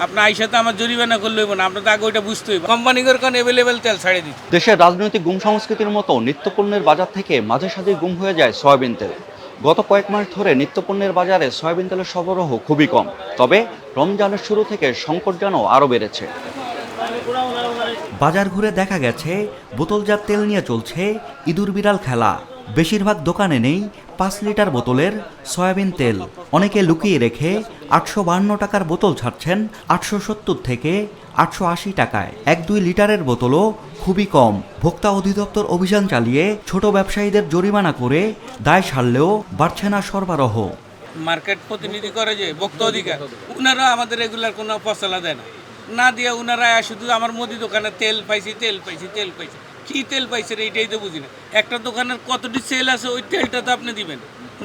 আপনার আইসাতে আমার জরিমানা করলে হইব না, আপনার তো আগে ওইটা বুঝতে হইব। কোম্পানিগর কোন অ্যাভেলেবেল তেল ছাড়ে দিত। দেশের রাজনৈতিক গুম সংস্কৃতির মতো নিত্যপণ্যের বাজার থেকে মাঝে সাঝে গুম হয়ে যায় সয়াবিন তেল। গত কয়েক মাস ধরে নিত্যপণ্যের বাজারে সয়াবিন তেলের সরবরাহ খুবই কম। তবে রমজানের শুরু থেকে সংকট যেন আরও বেড়েছে। বাজার ঘুরে দেখা গেছে বোতলজাত তেল নিয়ে চলছে ইঁদুর বিড়াল খেলা। বেশিরভাগ দোকানে নেই 5 লিটার বোতলের সয়াবিন তেল। অনেকে লুকিয়ে রেখে 852 টাকার বোতল ছাড়ছেন 870 থেকে 880 টাকায়। 1-2 লিটারের বোতলও খুবই কম। ভোক্তা অধিদপ্তর অভিযান চালিয়ে ছোট ব্যবসায়ীদের জরিমানা করে দায় সারলেও বাড়ছে না সরবরাহ। মার্কেট প্রতিনিধি করে যে ভোক্তা অধিকার, উনারা আমাদের রেগুলার কোনো ফসলা দেয় না, না দিয়ে উনারা শুধু আমার মুদি দোকানে তেল পাইছি কি তেল পাইছে এইটাই তো বুঝি না। একটা দোকানের কতটি সেল আছে ওই তেলটা তো আপনি দিবেন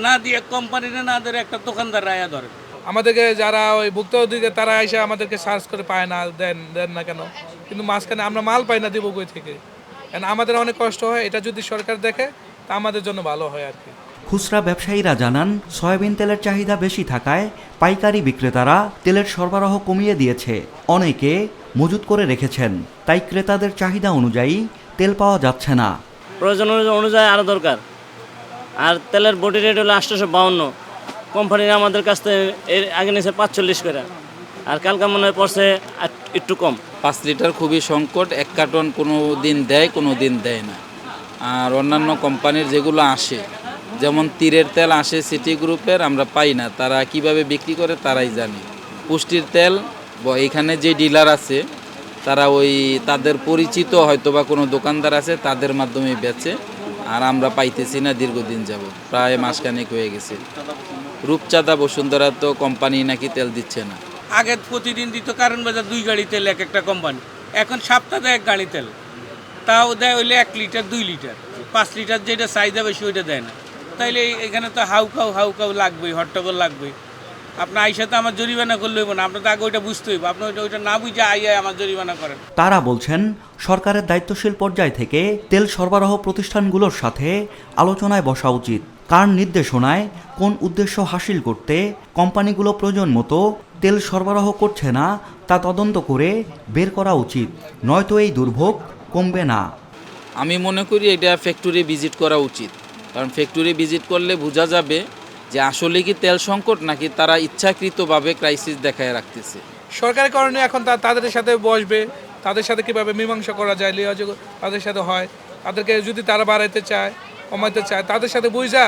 না, দিয়ে কোম্পানিরা না ধরে একটা দোকানদার রায়া ধরেন। আমাদেরকে যারা ওই ভুক্ত অধিকার তারা এসে আমাদেরকে সার্চ করে পায় না, দেন না কেন, কিন্তু মাঝখানে আমরা মাল পাই না দিব কই থেকে। কারণ আমাদের অনেক কষ্ট হয়, এটা যদি সরকার দেখে তা আমাদের জন্য ভালো হয় আর কি। খুচরা ব্যবসায়ীরা জানান, সয়াবিন তেলের চাহিদা বেশি থাকায় পাইকারি বিক্রেতারা তেলের সরবরাহ কমিয়ে দিয়েছে। অনেকে মজুত করে রেখেছেন, তাই ক্রেতাদের চাহিদা অনুযায়ী তেল পাওয়া যাচ্ছে না। প্রয়োজন অনুযায়ী আরও দরকার। আর তেলের বডি রেট হলো 852, কোম্পানিরা আমাদের কাছ থেকে এর আগে নিয়েছে 45 করে, আর কালকা মনে হয় পড়ছে একটু কম। 5 লিটার খুবই সংকট। 1 কার্টন কোনো দিন দেয়, কোনো দিন দেয় না। আর অন্যান্য কোম্পানির যেগুলো আসে, যেমন তীরের তেল আসে সিটি গ্রুপের, আমরা পাই না। তারা কিভাবে বিক্রি করে তারাই জানে। পুষ্টির তেল এখানে যে ডিলার আছে তারা ওই তাদের পরিচিত হয়তো বা কোনো দোকানদার আছে, তাদের মাধ্যমে বেচে। আর আমরা পাইতেছি না দীর্ঘদিন যাবত, প্রায় মাসখানেক হয়ে গেছে। রূপচাঁদা বসুন্ধরা তো কোম্পানি নাকি তেল দিচ্ছে না। আগে প্রতিদিন দিত কারণ বাজার 2 গাড়ি তেল এক একটা কোম্পানি, এখন সপ্তাহে 1 গাড়ি তেল, তাও দেয় হইলে 1 লিটার 2 লিটার। 5 লিটার যেটা চাহিদা বেশি ওইটা দেয় না। তাইলে এখানে তো হাউকাউ লাগবেই, হট্টগোল লাগবেই। আপনার আইসাতে আমার জরিমানা করলে হইব না, আপনার তো আগে ওইটা বুঝতে হইব। আপনি ওইটা না বুঝে আইয়া আমার জরিমানা করেন। তারা বলছেন, সরকারের দায়িত্বশীল পর্যায় থেকে তেল সরবরাহ প্রতিষ্ঠানগুলোর সাথে আলোচনায় বসা উচিত। কার নির্দেশনায় কোন উদ্দেশ্য হাসিল করতে কোম্পানিগুলো প্রয়োজন মতো তেল সরবরাহ করছে না তা তদন্ত করে বের করা উচিত, নয়তো এই দুর্ভোগ কমবে না। আমি মনে করি এটা ফ্যাক্টরি ভিজিট করা উচিত। কারণ ফ্যাক্টরি ভিজিট করলে বোঝা যাবে যে আসলে কি তেল সংকট নাকি তারা ইচ্ছাকৃতভাবে ক্রাইসিস দেখায় রাখতেছে। সরকারের কারণে এখন তাদের সাথে বসবে, তাদের সাথে কীভাবে মীমাংসা করা যায়, লিয়াযোগ তাদের সাথে হয়। তাদেরকে যদি তারা বাড়াইতে চায়, কমাইতে চায়, তাদের সাথে বুঝা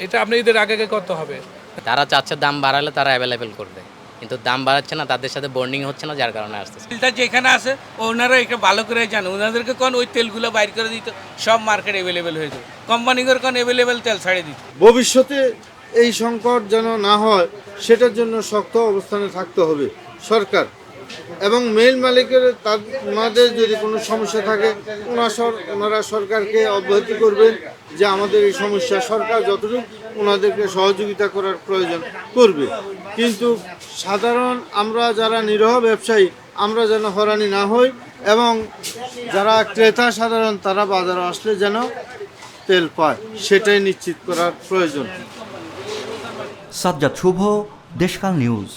এটা আপনি ঈদের আগে করতে হবে। তারা চাচ্ছে দাম বাড়ালে তারা অ্যাভেলেবেল করবে, কিন্তু দাম বাড়াচ্ছে না, তাদের সাথে বন্ডিং হচ্ছে না, যার কারণে আসতেছে। তেলটা যেখানে আছে ওনারা এটা ভালো করে জানে, ওনাদেরকে কোন ওই তেলগুলো বাইর করে দিত, সব মার্কেট অ্যাভেলেবেল হয়ে যেত। কোম্পানিগর কোন অ্যাভেলেবেল তেল ছাড়ে দিত। ভবিষ্যতে এই সংকট যেন না হয় সেটার জন্য শক্ত অবস্থানে থাকতে হবে সরকার এবং মেইল মালিকের। তাদের যদি কোনো সমস্যা থাকে ওনারা সরকারকে অবহিত করবেন যে আমাদের এই সমস্যা, সরকার যতটুকু ওনাদেরকে সহযোগিতা করার প্রয়োজন করবে। কিন্তু সাধারণ আমরা যারা নিরহ ব্যবসায়ী আমরা যেন হয়রানি না হই এবং যারা ক্রেতা সাধারণ তারা বাজারে আসলে যেন তেল পায় সেটাই নিশ্চিত করার প্রয়োজন। সাজ্জাদ শুভ, দেশকাল নিউজ।